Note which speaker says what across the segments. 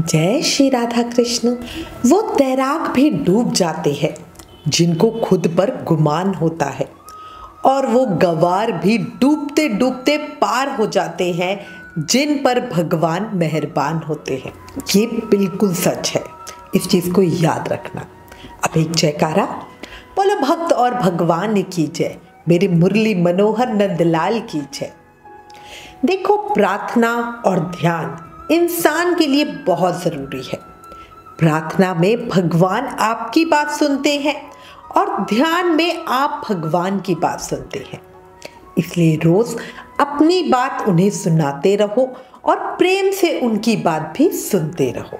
Speaker 1: जय श्री राधा कृष्ण। वो तैराक भी डूब जाते हैं जिनको खुद पर गुमान होता है, और वो गवार भी डूबते डूबते पार हो जाते हैं जिन पर भगवान मेहरबान होते हैं। ये बिल्कुल सच है, इस चीज को याद रखना। अब एक जयकारा बोलो भक्त और भगवान की जय, मेरे मुरली मनोहर नंदलाल की जय। देखो, प्रार्थना और ध्यान इंसान के लिए बहुत जरूरी है। प्रार्थना में भगवान आपकी बात सुनते हैं और ध्यान में आप भगवान की बात सुनते हैं। इसलिए रोज अपनी बात उन्हें सुनाते रहो और प्रेम से उनकी बात भी सुनते रहो।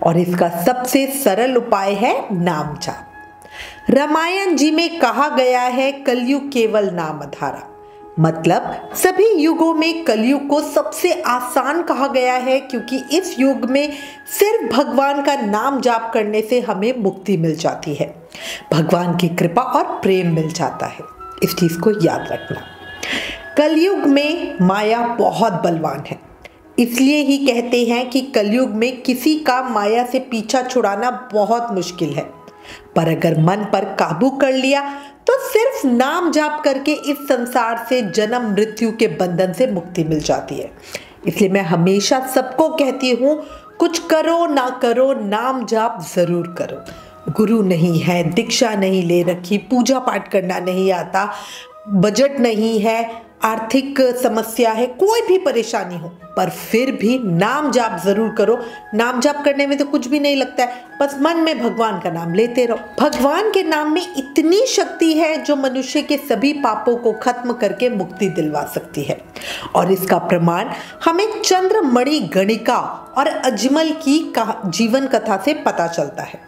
Speaker 1: और इसका सबसे सरल उपाय है नाम जाप। रामायण जी में कहा गया है, कलयुग केवल नाम आधारा। मतलब सभी युगों में कलयुग को सबसे आसान कहा गया है, क्योंकि इस युग में सिर्फ भगवान का नाम जाप करने से हमें मुक्ति मिल जाती है, भगवान की कृपा और प्रेम मिल जाता है। इस चीज को याद रखना। कलयुग में माया बहुत बलवान है, इसलिए ही कहते हैं कि कलयुग में किसी का माया से पीछा छुड़ाना बहुत मुश्किल है। पर अगर मन पर काबू कर लिया तो सिर्फ नाम जाप करके इस संसार से जन्म मृत्यु के बंधन से मुक्ति मिल जाती है। इसलिए मैं हमेशा सबको कहती हूँ, कुछ करो ना करो, नाम जाप जरूर करो। गुरु नहीं है, दीक्षा नहीं ले रखी, पूजा पाठ करना नहीं आता, बजट नहीं है, आर्थिक समस्या है, कोई भी परेशानी हो, पर फिर भी नाम जाप जरूर करो। नाम जाप करने में तो कुछ भी नहीं लगता है, बस मन में भगवान का नाम लेते रहो। भगवान के नाम में इतनी शक्ति है जो मनुष्य के सभी पापों को खत्म करके मुक्ति दिलवा सकती है। और इसका प्रमाण हमें चंद्रमणि गणिका और अजमल की जीवन कथा से पता चलता है।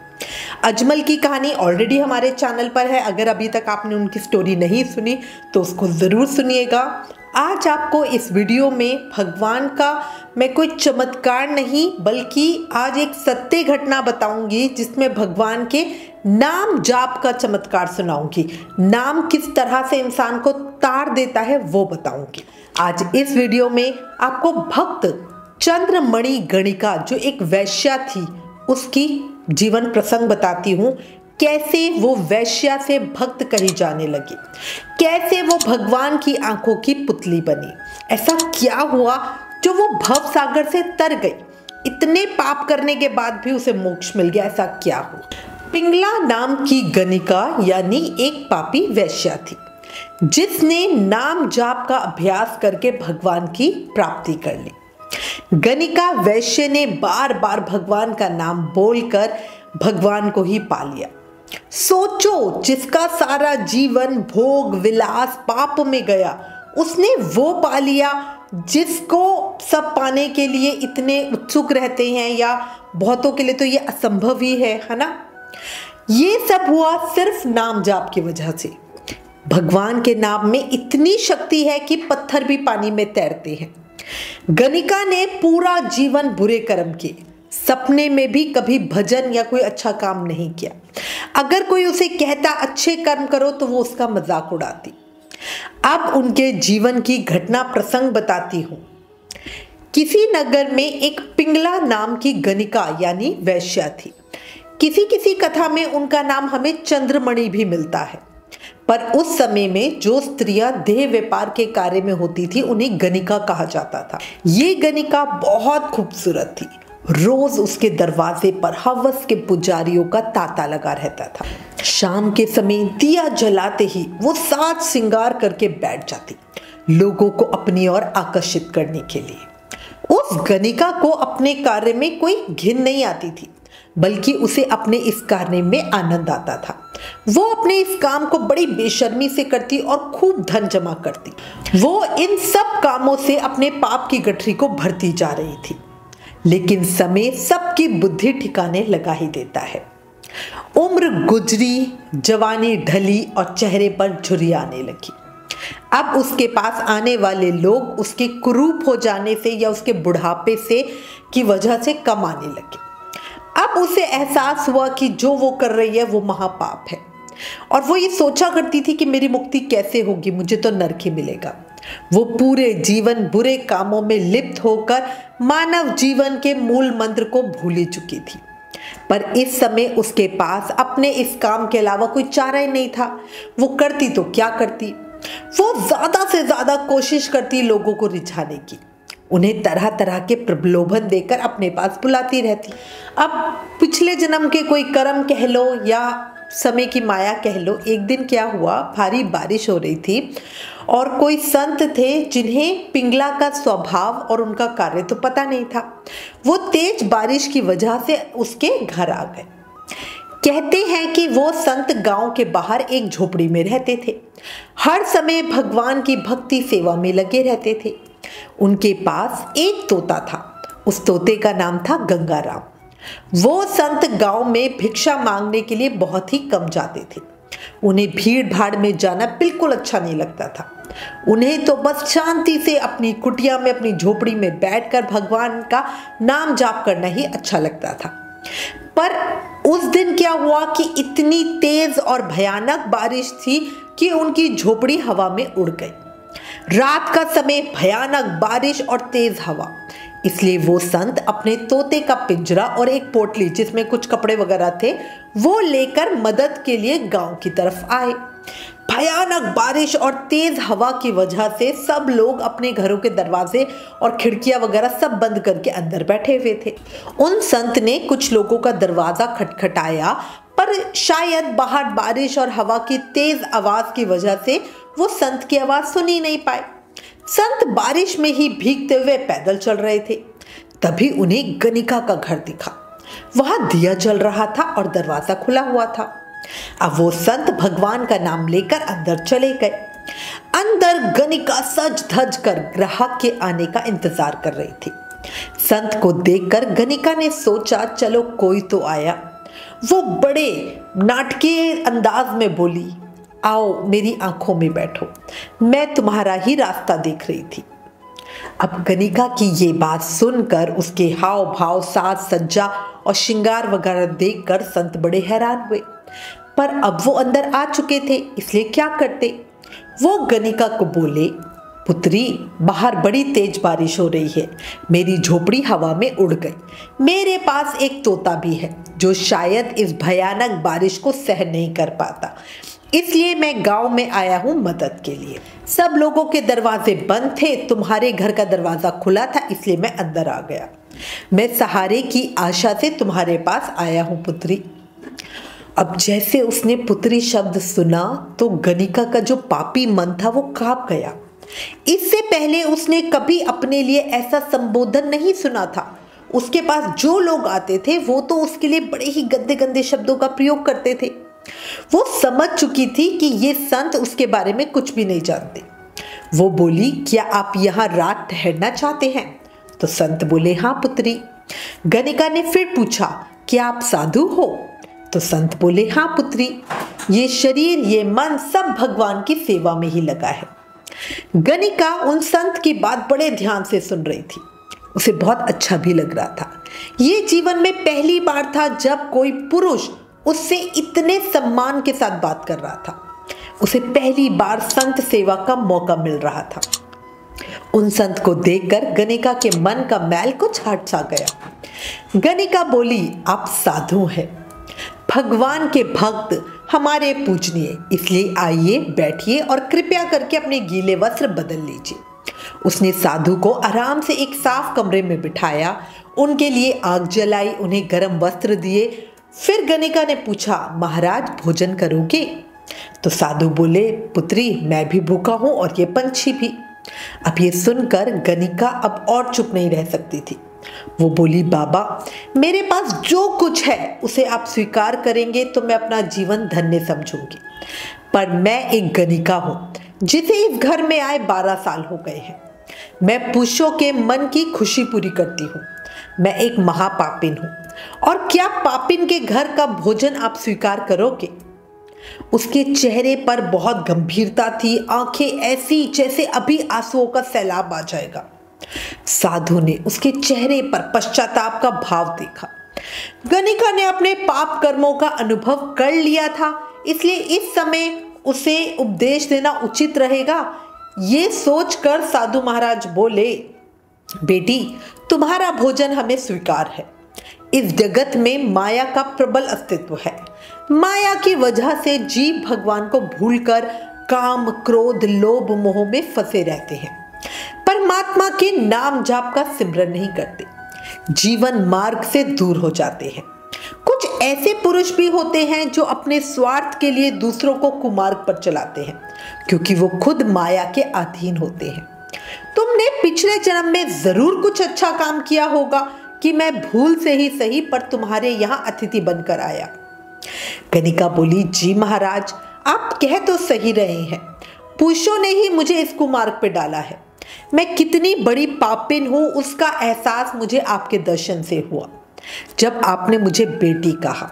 Speaker 1: अजमल की कहानी ऑलरेडी हमारे चैनल पर है, अगर अभी तक आपने उनकी स्टोरी नहीं सुनी तो उसको जरूर सुनिएगा। आज आपको इस वीडियो में भगवान का मैं कोई चमत्कार नहीं, बल्कि आज एक सत्य घटना बताऊंगी जिसमें भगवान के नाम जाप का चमत्कार सुनाऊंगी। नाम किस तरह से इंसान को तार देता है वो बताऊंगी। आज इस वीडियो में आपको भक्त चंद्रमणि गणिका, जो एक वैश्या थी, उसकी जीवन प्रसंग बताती हूँ। कैसे वो वैश्या से भक्त कही जाने लगी, कैसे वो भगवान की आंखों की पुतली बनी, ऐसा क्या हुआ जो वो भव सागर से तर गई, इतने पाप करने के बाद भी उसे मोक्ष मिल गया, ऐसा क्या हुआ। पिंगला नाम की गणिका यानी एक पापी वैश्या थी, जिसने नाम जाप का अभ्यास करके भगवान की प्राप्ति कर ली। गणिका वैश्य ने बार बार भगवान का नाम बोलकर भगवान को ही पा लिया। सोचो, जिसका सारा जीवन भोग विलास पाप में गया, उसने वो पा लिया जिसको सब पाने के लिए इतने उत्सुक रहते हैं, या बहुतों के लिए तो ये असंभव ही है ना। ये सब हुआ सिर्फ नाम जाप की वजह से। भगवान के नाम में इतनी शक्ति है कि पत्थर भी पानी में तैरते हैं। गणिका ने पूरा जीवन बुरे कर्म किए, सपने में भी कभी भजन या कोई अच्छा काम नहीं किया। अगर कोई उसे कहता अच्छे कर्म करो तो वो उसका मजाक उड़ाती। अब उनके जीवन की घटना प्रसंग बताती हूँ। किसी नगर में एक पिंगला नाम की गणिका यानी वैश्या थी। किसी किसी कथा में उनका नाम हमें चंद्रमणि भी मिलता है, पर उस समय में जो स्त्रियां देह व्यापार के कार्य में होती थी उन्हें गणिका कहा जाता था। ये गणिका बहुत खूबसूरत थी। रोज उसके दरवाजे पर हवस के पुजारियों का तांता लगा रहता था। शाम के समय दिया जलाते ही वो साज श्रृंगार करके बैठ जाती, लोगों को अपनी ओर आकर्षित करने के लिए। उस गणिका को अपने कार्य में कोई घिन नहीं आती थी, बल्कि उसे अपने इस कार्य में आनंद आता था। वो अपने इस काम को बड़ी बेशर्मी से करती और खूब धन जमा करती। वो इन सब कामों से अपने पाप की गठरी को भरती जा रही थी, लेकिन समय सबकी बुद्धि ठिकाने लगा ही देता है। उम्र गुजरी, जवानी ढली और चेहरे पर झुर्री आने लगी। अब उसके पास आने वाले लोग उसके कुरूप हो जाने से या उसके बुढ़ापे से की वजह से कम आने लगे। अब उसे एहसास हुआ कि जो वो कर रही है वो महापाप है। और वो ये सोचा करती थी कि मेरी मुक्ति कैसे होगी, मुझे तो नरक ही मिलेगा। वो पूरे जीवन बुरे कामों में लिप्त होकर मानव जीवन के मूल मंत्र को भूल ही चुकी थी। पर इस समय उसके पास अपने इस काम के अलावा कोई चारा ही नहीं था। वो करती तो क्या करती? वो ज्यादा से ज्यादा कोशिश करती लोगों को रिझाने की, उन्हें तरह तरह के प्रलोभन देकर अपने पास बुलाती रहती। अब पिछले जन्म के कोई कर्म कह लो या समय की माया कह लो, एक दिन क्या हुआ, भारी बारिश हो रही थी और कोई संत थे जिन्हें पिंगला का स्वभाव और उनका कार्य तो पता नहीं था। वो तेज बारिश की वजह से उसके घर आ गए। कहते हैं कि वो संत गांव के बाहर एक झोपड़ी में रहते थे। हर समय भगवान की भक्ति सेवा में लगे रहते थे। उनके पास एक तोता था। उस तोते का नाम था गंगाराम। वो संत गांव में भिक्षा मांगने के लिए बहुत ही कम जाते थे। उन्हें भीड़ भाड़ में जाना बिल्कुल अच्छा नहीं लगता था। उन्हें तो बस शांति से अपनी कुटिया में, अपनी झोपड़ी में बैठकर भगवान का नाम जाप करना ही अच्छा लगता था। पर उस दिन क्या हुआ कि इतनी तेज और भयानक बारिश थी कि उनकी झोपड़ी हवा में उड़ गई। रात का समय, भयानक बारिश और तेज हवा, इसलिए वो संत अपने तोते का पिंजरा और एक पोटली जिसमें कुछ कपड़े वगैरह थे वो लेकर मदद के लिए गांव की तरफ आए। भयानक बारिश और तेज हवा की वजह से सब लोग अपने घरों के दरवाजे और खिड़कियां वगैरह सब बंद करके अंदर बैठे हुए थे। उन संत ने कुछ लोगों का दरवाजा खटखटाया, पर शायद बाहर बारिश और हवा की तेज आवाज की वजह से वो संत की आवाज सुन ही नहीं पाए। संत बारिश में ही भीगते हुए पैदल चल रहे थे। तभी उन्हें गनिका का घर दिखा। वहां दिया जल रहा था और दरवाजा खुला हुआ था। अब वो संत भगवान का नाम लेकर अंदर चले गए। अंदर गनिका सज धज कर ग्राहक के आने का इंतजार कर रही थी। संत को देखकर गनिका ने सोचा चलो कोई तो आया। वो बड़े नाटकीय अंदाज में बोली, आओ मेरी आंखों में बैठो, मैं तुम्हारा ही रास्ता देख रही थी। अब गनिका की ये बात सुनकर, उसके हाव भाव, साज सज्जा और श्रृंगार वगैरह देखकर संत बड़े हैरान हुए। पर अब वो अंदर आ चुके थे, इसलिए क्या करते। वो गनिका को बोले, पुत्री बाहर बड़ी तेज बारिश हो रही है, मेरी झोपड़ी हवा में उड़ गई। मेरे पास एक तोता भी है जो शायद इस भयानक बारिश को सहन नहीं कर पाता, इसलिए मैं गांव में आया हूं मदद के लिए। सब लोगों के दरवाजे बंद थे, तुम्हारे घर का दरवाजा खुला था, इसलिए मैं अंदर आ गया। मैं सहारे की आशा से तुम्हारे पास आया हूं पुत्री। अब जैसे उसने पुत्री शब्द सुना तो गनिका का जो पापी मन था वो कांप गया। इससे पहले उसने कभी अपने लिए ऐसा संबोधन नहीं सुना था। उसके पास जो लोग आते थे वो तो उसके लिए बड़े ही गंदे गंदे शब्दों का प्रयोग करते थे। वो समझ चुकी थी कि ये संत उसके बारे में कुछ भी नहीं जानते। वो बोली, क्या आप यहाँ रात ठहरना चाहते हैं? तो संत बोले, हाँ पुत्री। गनिका ने फिर पूछा, क्या आप साधु हो? तो संत बोले, हाँ पुत्री, ये शरीर ये मन सब भगवान की सेवा में ही लगा है। गनिका उन संत की बात बड़े ध्यान से सुन रही थी। उसे बहुत अच्छा भी लग रहा था। ये जीवन में पहली बार था जब कोई पुरुष उससे इतने सम्मान के साथ बात कर रहा था। उसे पहली बार संत सेवा का मौका मिल रहा था। उन संत को देखकर गनिका के मन का मैल कुछ हट सा गया। गनिका बोली, आप साधु हैं, भगवान के भक्त, हमारे पूजनीय, इसलिए आइए बैठिए और कृपया करके अपने गीले वस्त्र बदल लीजिए। उसने साधु को आराम से एक साफ कमरे में बिठाया, उनके लिए आग जलाई, उन्हें गर्म वस्त्र दिए। फिर गनिका ने पूछा, महाराज भोजन करोगे? तो साधु बोले, पुत्री मैं भी भूखा हूं और ये पंछी भी। अब ये सुनकर गनिका अब और चुप नहीं रह सकती थी। वो बोली, बाबा मेरे पास जो कुछ है उसे आप स्वीकार करेंगे तो मैं अपना जीवन धन्य समझूंगी, पर मैं एक गनिका हूं जिसे इस घर में आए 12 साल हो गए हैं। मैं पुरुषों के मन की खुशी पूरी करती हूँ। मैं एक महापापिन हूँ, और क्या पापिन के घर का भोजन आप स्वीकार करोगे? उसके चेहरे पर बहुत गंभीरता थी, आंखें ऐसी जैसे अभी आंसुओं का सैलाब आ जाएगा। साधु ने उसके चेहरे पर पश्चाताप का भाव देखा। गनिका ने अपने पाप कर्मों का अनुभव कर लिया था, इसलिए इस समय उसे उपदेश देना उचित रहेगा। ये सोचकर साधु महाराज बोले, बेटी, तुम्हारा भोजन हमें स्वीकार है। इस जगत में माया का प्रबल अस्तित्व है। माया की वजह से जीव भगवान को भूलकर काम, क्रोध, लोभ, मोह में फंसे रहते हैं। परमात्मा के नाम जाप का सिमरन नहीं करते, जीवन मार्ग से दूर हो जाते हैं। कुछ ऐसे पुरुष भी होते हैं जो अपने स्वार्थ के लिए दूसरों को कुमार्ग पर चलाते हैं, क्योंकि वो खुद माया के अधीन होते हैं। तुमने पिछले जन्म में जरूर कुछ अच्छा काम किया होगा कि मैं भूल से ही सही पर तुम्हारे यहाँ अतिथि बनकर आया। कनिका बोली, जी महाराज, आप कह तो सही रहे हैं। पुरुषों ने ही मुझे इस कुमार्ग पे डाला है। मैं कितनी बड़ी पापिन हूँ उसका एहसास मुझे आपके दर्शन से हुआ। जब आपने मुझे बेटी कहा,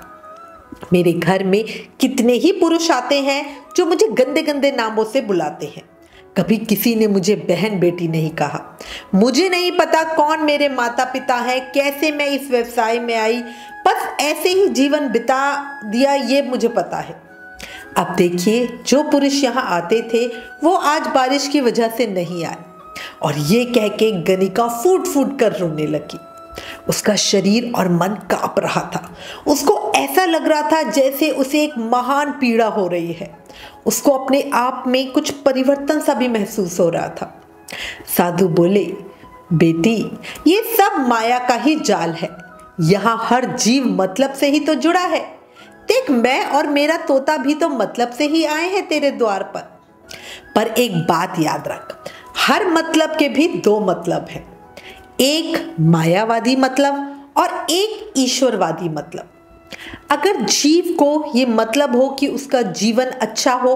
Speaker 1: मेरे घर में कितने ही पुरुष आते हैं जो मुझे गंदे गंदे नामों से बुलाते हैं। कभी किसी ने मुझे बहन बेटी नहीं कहा। मुझे नहीं पता कौन मेरे माता पिता हैं, कैसे मैं इस व्यवसाय में आई, बस ऐसे ही जीवन बिता दिया, ये मुझे पता है। अब देखिए, जो पुरुष यहाँ आते थे वो आज बारिश की वजह से नहीं आए। और ये कह के गनिका फूट फूट कर रोने लगी। उसका शरीर और मन कांप रहा था। उसको ऐसा लग रहा था जैसे उसे एक महान पीड़ा हो रही है। उसको अपने आप में कुछ परिवर्तन सा भी महसूस हो रहा था। साधु बोले, बेटी, ये सब माया का ही जाल है। यहाँ हर जीव मतलब से ही तो जुड़ा है। देख, मैं और मेरा तोता भी तो मतलब से ही आए हैं तेरे द्वार पर एक बात याद रख, हर मतलब के भी दो मतलब हैं। एक मायावादी मतलब और एक ईश्वरवादी मतलब। अगर जीव को ये मतलब हो कि उसका जीवन अच्छा हो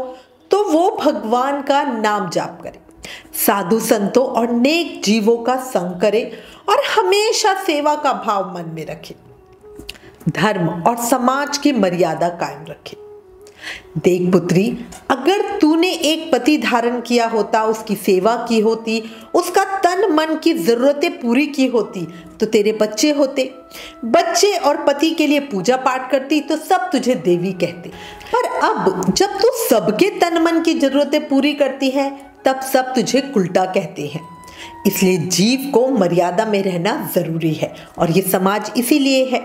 Speaker 1: तो वो भगवान का नाम जाप करे, साधु संतों और नेक जीवों का संग करे और हमेशा सेवा का भाव मन में रखे, धर्म और समाज की मर्यादा कायम रखे। देख पुत्री, अगर तूने एक पति धारण किया होता, उसकी सेवा की होती, उसका तन मन की जरूरतें पूरी की होती तो तेरे बच्चे होते। बच्चे और पति के लिए पूजा पाठ करती तो सब तुझे देवी कहते। पर अब जब तू सबके तन मन की जरूरतें पूरी करती है तब सब तुझे उल्टा कहते हैं। इसलिए जीव को मर्यादा में रहना जरूरी है और ये समाज इसीलिए है।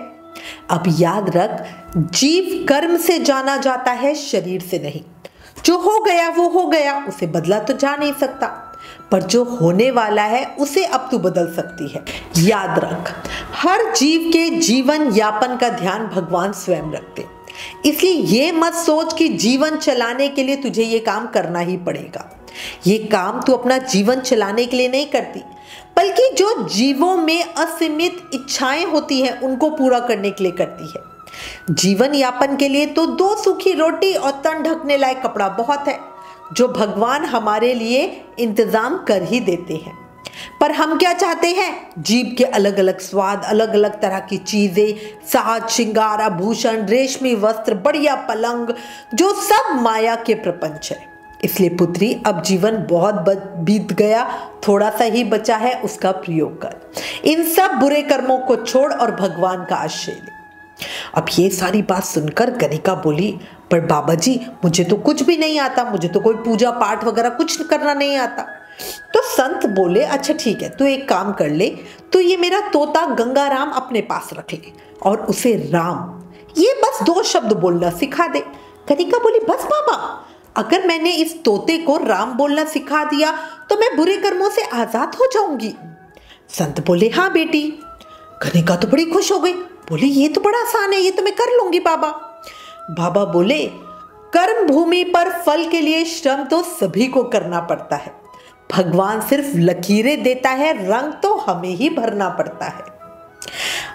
Speaker 1: अब याद रख, जीव कर्म से जाना जाता है, शरीर से नहीं। जो हो गया वो हो गया, उसे बदला तो जा नहीं सकता, पर जो होने वाला है उसे अब तू बदल सकती है। याद रख, हर जीव के जीवन यापन का ध्यान भगवान स्वयं रखते। इसलिए ये मत सोच कि जीवन चलाने के लिए तुझे ये काम करना ही पड़ेगा। ये काम तू अपना जीवन चलाने के लिए नहीं करती, बल्कि जो जीवों में असीमित इच्छाएं होती हैं उनको पूरा करने के लिए करती है। जीवन यापन के लिए तो 2 सूखी रोटी और तन ढकने लायक कपड़ा बहुत है, जो भगवान हमारे लिए इंतजाम कर ही देते हैं। पर हम क्या चाहते हैं? जीव के अलग अलग स्वाद, अलग अलग तरह की चीजें, साज श्रृंगार, आभूषण, रेशमी वस्त्र, बढ़िया पलंग, जो सब माया के प्रपंच है। इसलिए पुत्री, अब जीवन बहुत बीत गया, थोड़ा सा ही बचा है, उसका प्रयोग कर। इन सब बुरे कर्मों को छोड़ और भगवान का आश्रय ले। अब ये सारी बात सुनकर गनिका बोली, पर बाबा जी, मुझे तो कुछ भी नहीं आता, मुझे तो कोई पूजा पाठ वगैरह कुछ करना नहीं आता। तो संत बोले, अच्छा ठीक है, तू एक काम कर ले, तू ये मेरा तोता गंगाराम अपने पास रख ले और उसे राम, ये बस 2 शब्द बोलना सिखा दे। गनिका बोली, बस बाबा, अगर मैंने इस तोते को राम बोलना सिखा दिया तो मैं बुरे कर्मों से आजाद हो जाऊंगी। संत बोले, हाँ बेटी। गनिका तो बड़ी खुश हो गई, बोली, ये तो बड़ा आसान है, ये तो मैं कर लूंगी बाबा। बाबा बोले, कर्म भूमि पर फल के लिए श्रम तो सभी को करना पड़ता है। भगवान सिर्फ लकीरें देता है, रंग तो हमें ही भरना पड़ता है।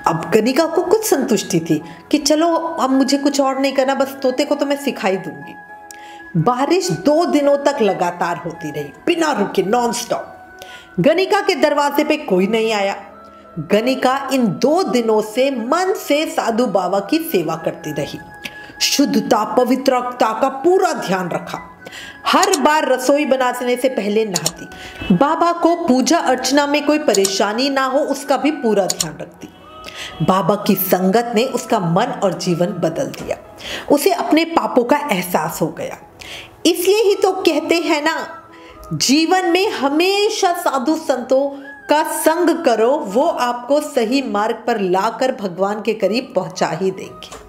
Speaker 1: अब गनिका को कुछ संतुष्टि थी कि चलो अब मुझे कुछ और नहीं करना, बस तोते को तो मैं सिखाई दूंगी। बारिश 2 दिनों तक लगातार होती रही, बिना रुके, नॉन स्टॉप। गनिका के दरवाजे पे कोई नहीं आया। गनिका इन 2 दिनों से मन से साधु बाबा की सेवा करती रही, शुद्धता, पवित्रता का पूरा ध्यान रखा। हर बार रसोई बनाने से पहले नहाती, बाबा को पूजा अर्चना में कोई परेशानी ना हो उसका भी पूरा ध्यान रखती। बाबा की संगत ने उसका मन और जीवन बदल दिया। उसे अपने पापों का एहसास हो गया। इसलिए ही तो कहते हैं ना, जीवन में हमेशा साधु संतों का संग करो, वो आपको सही मार्ग पर लाकर भगवान के करीब पहुंचा ही देंगे।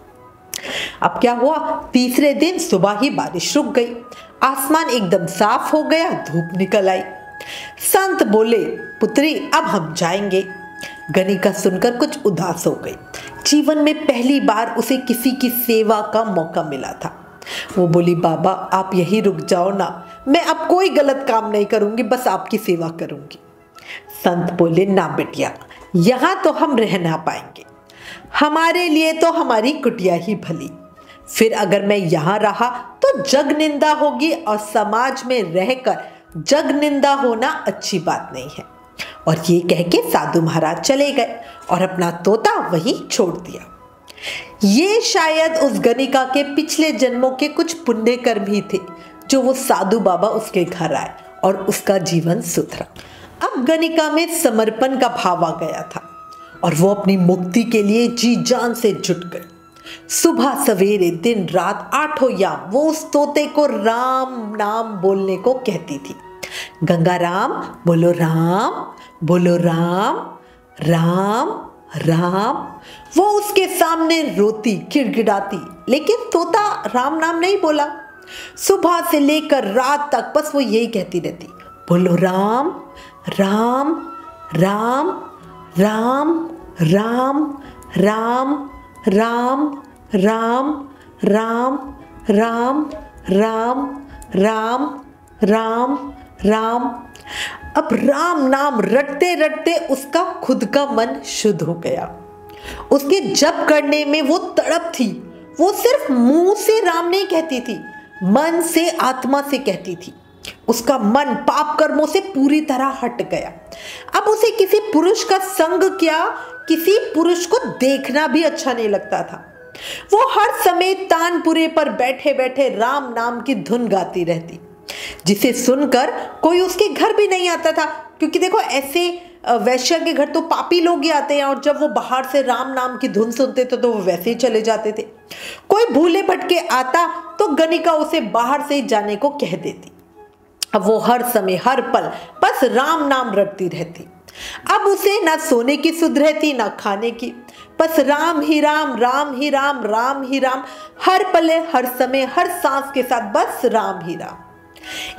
Speaker 1: अब क्या हुआ, तीसरे दिन सुबह ही बारिश रुक गई, आसमान एकदम साफ हो गया, धूप निकल आई। संत बोले, पुत्री अब हम जाएंगे। गणिका सुनकर कुछ उदास हो गई। जीवन में पहली बार उसे किसी की सेवा का मौका मिला था। वो बोली, बाबा आप यहीं रुक जाओ ना, मैं अब कोई गलत काम नहीं करूंगी, बस आपकी सेवा करूंगी। संत बोले, ना बेटिया, यहाँ तो हम रह ना पाएंगे, हमारे लिए तो हमारी कुटिया ही भली। फिर अगर मैं यहाँ रहा तो जग निंदा होगी, और समाज में रहकर जग निंदा होना अच्छी बात नहीं है। और ये कह के साधु महाराज चले गए और अपना तोता वहीं छोड़ दिया। ये शायद उस गणिका के पिछले जन्मों के कुछ पुण्य कर्म ही थे, जो वो साधु बाबा उसके घर आए और उसका जीवन सुधरा। अब गणिका में समर्पण का भाव आ गया था और वो अपनी मुक्ति के लिए जी जान से जुट गई। सुबह सवेरे दिन रात आठों याम वो उस तोते को राम नाम बोलने को कहती थी। गंगा राम बोलो, राम बोलो, राम राम राम। वो उसके सामने रोती गिड़गिड़ाती, लेकिन तोता राम नाम नहीं बोला। सुबह से लेकर रात तक बस वो यही कहती रहती, बोलो राम राम राम राम राम राम राम राम राम राम राम राम राम राम। अब राम नाम रटते रटते उसका खुद का मन शुद्ध हो गया। उसके जप करने में वो तड़प थी। वो सिर्फ मुंह से राम नहीं कहती थी, मन से, आत्मा से कहती थी। उसका मन पाप कर्मों से पूरी तरह हट गया। अब उसे किसी पुरुष का संग क्या, किसी पुरुष को देखना भी अच्छा नहीं लगता था। वो हर समय तानपुरे पर बैठे बैठे राम नाम की धुन गाती रहती, जिसे सुनकर कोई उसके घर भी नहीं आता था। क्योंकि देखो, ऐसे वैश्य के घर तो पापी लोग ही आते हैं, और जब वो बाहर से राम नाम की धुन सुनते थे तो वो वैसे ही चले जाते थे। कोई भूले भटके आता तो गणिका उसे बाहर से ही जाने को कह देती। अब वो हर समय हर पल बस राम नाम रटती रहती। अब उसे ना सोने की सुध रहती, ना खाने की, बस राम ही राम, राम ही राम, राम ही राम, हर पले हर समय हर सांस के साथ बस राम ही राम।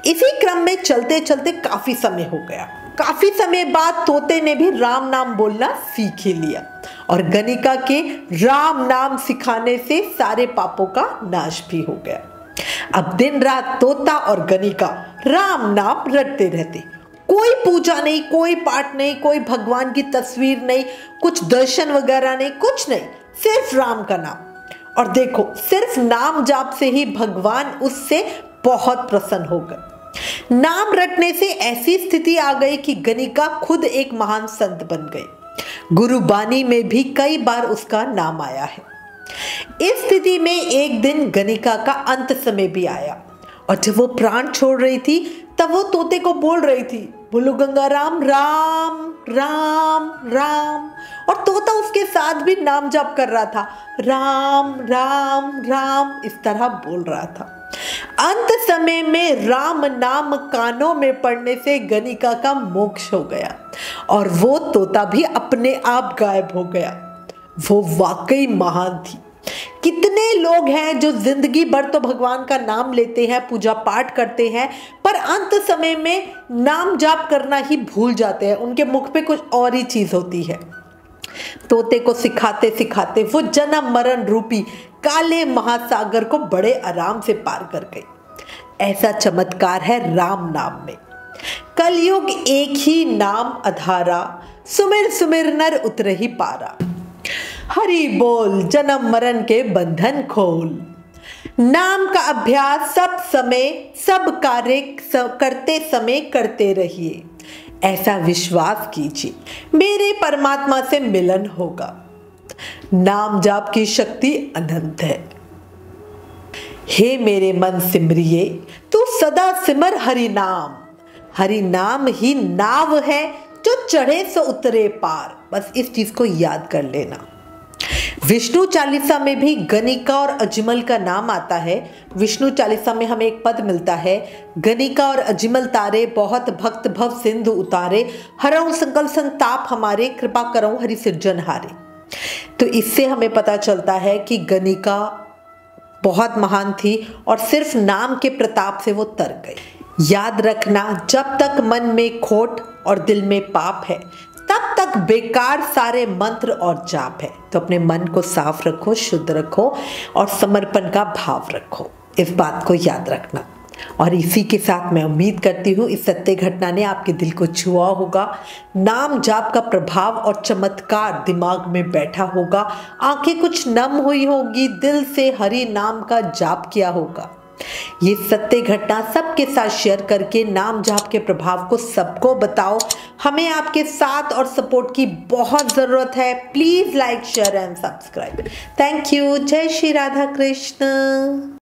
Speaker 1: इसी क्रम में चलते चलते काफी समय हो गया। काफी समय बाद तोते ने भी राम नाम बोलना सीख ही लिया, और गणिका के राम नाम सिखाने से सारे पापों का नाश भी हो गया। अब दिन रात तोता और गणिका राम नाम रटते रहते। कोई पूजा नहीं, कोई पाठ नहीं, कोई भगवान की तस्वीर नहीं, कुछ दर्शन वगैरह नहीं, कुछ नहीं, सिर्फ राम का नाम। और देखो, सिर्फ नाम जाप से ही भगवान उससे बहुत प्रसन्न हो गए। नाम रटने से ऐसी स्थिति आ गई कि गणिका खुद एक महान संत बन गई। गुरुबानी में भी कई बार उसका नाम आया है। इस स्थिति में एक दिन गणिका का अंत समय भी आया, और जब वो प्राण छोड़ रही थी तब वो तोते को बोल रही थी, बोलो गंगा राम, राम राम राम। और तोता उसके साथ भी नाम जाप कर रहा था, राम राम राम, इस तरह बोल रहा था। अंत समय में राम नाम कानों में पड़ने से गणिका का मोक्ष हो गया, और वो तोता भी अपने आप गायब हो गया। वो वाकई महान थी। कितने लोग हैं जो जिंदगी भर तो भगवान का नाम लेते हैं, पूजा पाठ करते हैं, पर अंत समय में नाम जाप करना ही भूल जाते हैं। उनके मुख पे कुछ और ही चीज होती है। तोते को सिखाते सिखाते वो जन्म मरण रूपी काले महासागर को बड़े आराम से पार कर गई। ऐसा चमत्कार है राम नाम में। कलयुग एक ही नाम अधारा, सुमिर सुमिर नर उतरहि पारा। हरि बोल, जन्म मरण के बंधन खोल। नाम का अभ्यास सब समय सब कार्य करते समय करते रहिए। ऐसा विश्वास कीजिए, मेरे परमात्मा से मिलन होगा। नाम जाप की शक्ति अनंत है। हे मेरे मन सिमरिए, तू सदा सिमर हरि नाम। हरि नाम ही नाव है, जो चढ़े सो उतरे पार। बस इस चीज को याद कर लेना। विष्णु चालीसा में भी गणिका और अजमल का नाम आता है। विष्णु चालीसा में हमें एक पद मिलता है, गणिका और अजमल तारे बहुत भक्त भव सिंधु उतारे, हरऊं संकल संताप हमारे, कृपा करऊं हरि सिरजनहारे। तो इससे हमें पता चलता है कि गणिका बहुत महान थी और सिर्फ नाम के प्रताप से वो तर गई। याद रखना, जब तक मन में खोट और दिल में पाप है तब तक बेकार सारे मंत्र और जाप है। तो अपने मन को साफ रखो, शुद्ध रखो और समर्पण का भाव रखो, इस बात को याद रखना। और इसी के साथ मैं उम्मीद करती हूँ इस सत्य घटना ने आपके दिल को छुआ होगा, नाम जाप का प्रभाव और चमत्कार दिमाग में बैठा होगा, आंखें कुछ नम हुई होगी, दिल से हरि नाम का जाप किया होगा। ये सत्य घटना सबके साथ शेयर करके नाम जाप के प्रभाव को सबको बताओ। हमें आपके साथ और सपोर्ट की बहुत ज़रूरत है। Please like, share and subscribe. Thank you. जय श्री राधा कृष्ण।